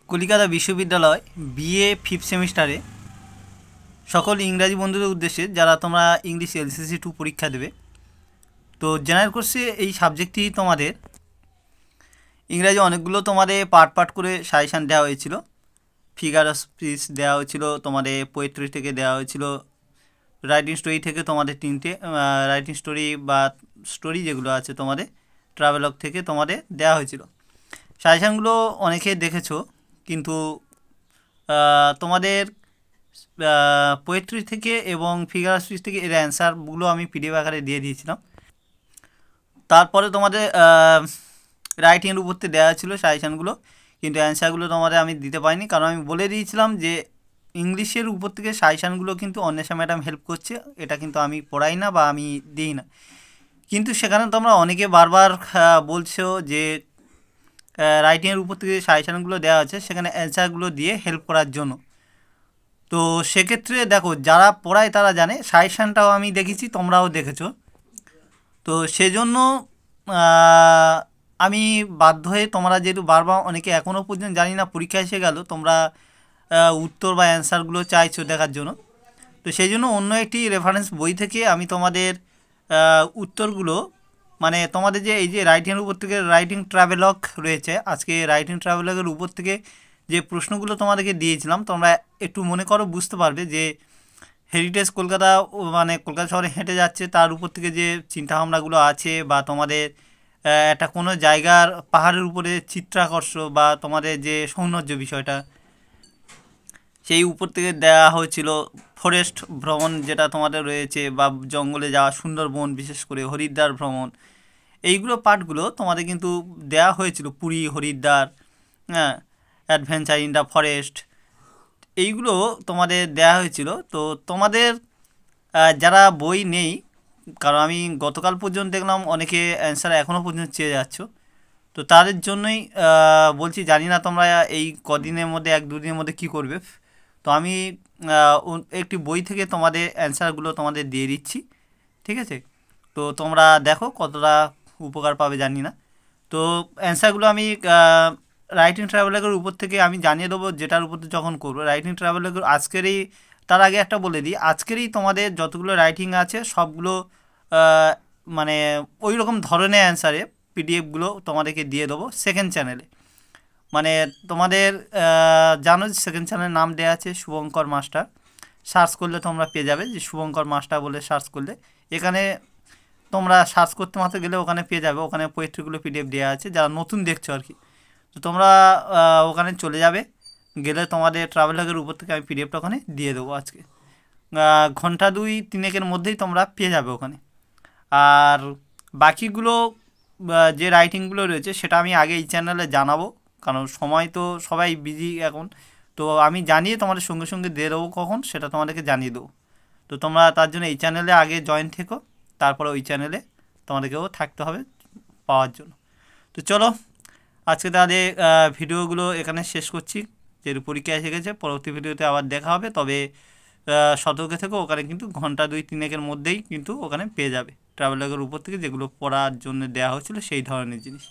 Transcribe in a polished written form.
কলিকাতা বিশ্ববিদ্যালয় BA fifth সেমিস্টারে সকল ইংরাজি বন্ধুদের উদ্দেশ্যে যারা তোমরা ইংলিশ LCC2 পরীক্ষা দেবে, তো জেনারেল কোর্সে এই সাবজেক্টটি তোমাদের ইংরাজি অনেকগুলো তোমাদের পার্ট পার্ট করে সাজেশান দেওয়া হয়েছিল। ফিগার অফ স্পিচ দেওয়া হয়েছিল, তোমাদের পোয়েট্রি থেকে দেওয়া হয়েছিল, রাইটিং স্টোরি থেকে তোমাদের তিনটে রাইটিং স্টোরি বা স্টোরি যেগুলো আছে তোমাদের ট্রাভেলগ থেকে তোমাদের দেওয়া হয়েছিল। সাজেশানগুলো অনেকে দেখেছো, কিন্তু তোমাদের পোয়েট্রি থেকে এবং ফিগার অফ স্পিচ থেকে এর অ্যান্সারগুলো আমি PDF আকারে দিয়ে দিয়েছিলাম। তারপরে তোমাদের রাইটিংয়ের উপরতে দেওয়া ছিল সাজেশানগুলো, কিন্তু অ্যান্সারগুলো তোমাদের আমি দিতে পারিনি, কারণ আমি বলে দিয়েছিলাম যে ইংলিশের উপর থেকে সাজেশানগুলো কিন্তু অন্বেষা ম্যাডাম হেল্প করছে, এটা কিন্তু আমি পড়াই না বা আমি দিই না। কিন্তু সেখানে তোমরা অনেকে বারবার বলছো যে রাইটিংয়ের উপর থেকে সাজেশানগুলো দেওয়া আছে, সেখানে অ্যান্সারগুলো দিয়ে হেল্প করার জন্য। তো সেক্ষেত্রে দেখো, যারা পড়ায় তারা জানে, সাজেশানটাও আমি দেখেছি, তোমরাও দেখেছো। তো সেজন্য আমি বাধ্য হয়ে, তোমরা যেহেতু বারবার অনেকে এখনও পর্যন্ত জানি না পরীক্ষা এসে গেল, তোমরা উত্তর বা অ্যান্সারগুলো চাইছো দেখার জন্য, তো সেই জন্য অন্য একটি রেফারেন্স বই থেকে আমি তোমাদের উত্তরগুলো, মানে তোমাদের যে এই যে রাইটিংয়ের উপর থেকে রাইটিং ট্রাভেলগ রয়েছে, আজকে রাইটিং ট্রাভেলগের উপর থেকে যে প্রশ্নগুলো তোমাদেরকে দিয়েছিলাম, তোমরা একটু মনে করো, বুঝতে পারবে যে হেরিটেজ কলকাতা, মানে কলকাতা শহরে হেঁটে যাচ্ছে, তার উপর থেকে যে চিন্তাভাবনাগুলো আছে, বা তোমাদের একটা কোনো জায়গার পাহাড়ের উপরে চিত্রাকর্ষ বা তোমাদের যে সৌন্দর্য বিষয়টা, সেই উপর থেকে দেওয়া হয়েছিল। ফরেস্ট ভ্রমণ যেটা তোমাদের রয়েছে, বা জঙ্গলে যাওয়া, সুন্দরবন, বিশেষ করে হরিদ্বার ভ্রমণ, এইগুলো পার্টগুলো তোমাদের কিন্তু দেওয়া হয়েছিল। পুরী, হরিদ্বার, হ্যাঁ, অ্যাডভেঞ্চার ইন দ্য ফরেস্ট, এইগুলো তোমাদের দেওয়া হয়েছিল। তো তোমাদের যারা বই নেই, কারণ আমি গতকাল পর্যন্ত দেখলাম অনেকে অ্যান্সার এখনও পর্যন্ত চেয়ে যাচ্ছ, তো তাদের জন্যই বলছি, জানি না তোমরা এই কদিনের মধ্যে, 1-2 দিনের মধ্যে কী করবে। তো আমি একটি বই থেকে তোমাদের অ্যান্সারগুলো তোমাদের দিয়ে দিচ্ছি, ঠিক আছে? তো তোমরা দেখো কতটা উপকার পাবে জানি না। তো অ্যান্সারগুলো আমি রাইটিং ট্রাভেলগের উপর থেকে আমি জানিয়ে দেবো, যেটার উপর যখন করবো রাইটিং ট্রাভেলগের আজকেরই। তার আগে একটা বলে দিই, আজকেরই তোমাদের যতগুলো রাইটিং আছে সবগুলো মানে ওই রকম ধরনের অ্যান্সারে PDFগুলো তোমাদেরকে দিয়ে দেবো সেকেন্ড চ্যানেলে। মানে তোমাদের জানো যে সেকেন্ড চ্যানেলের নাম দেওয়া আছে শুভঙ্কর মাস্টার, সার্চ করলে তোমরা পেয়ে যাবে, যে শুভঙ্কর মাস্টার বলে সার্চ করলে এখানে তোমরা সার্চ করতে মাত্র গেলে ওখানে পেয়ে যাবে। ওখানে পোয়েট্রিগুলো PDF দেওয়া আছে, যারা নতুন দেখছো আর কি। তো তোমরা ওখানে চলে যাবে, গেলে তোমাদের ট্রাভেলগের উপর থেকে আমি PDFটা ওখানে দিয়ে দেবো আজকে। ঘন্টা 2-3 মধ্যেই তোমরা পেয়ে যাবে ওখানে। আর বাকিগুলো যে রাইটিংগুলো রয়েছে সেটা আমি আগে এই চ্যানেলে জানাবো, কারণ সময় তো সবাই বিজি এখন। তো আমি জানিয়ে তোমাদের সঙ্গে সঙ্গে দিয়ে দেবো কখন, সেটা তোমাদেরকে জানিয়ে দেবো। তো তোমরা তার জন্য এই চ্যানেলে আগে জয়েন থেকো, তারপরে ওই চ্যানেলে তোমাদেরকেও থাকতে হবে পাওয়ার জন্য। তো চলো, আজকে তাদের ভিডিওগুলো এখানে শেষ করছি, যেহেতু পরীক্ষা এসে গেছে। পরবর্তী ভিডিওতে আবার দেখা হবে, তবে সতর্ক থেকো। ওখানে কিন্তু ঘন্টা 2-3 মধ্যেই কিন্তু ওখানে পেয়ে যাবে ট্রাভেলগের উপর থেকে যেগুলো পড়ার জন্য দেওয়া হয়েছিল, সেই ধরনের জিনিস।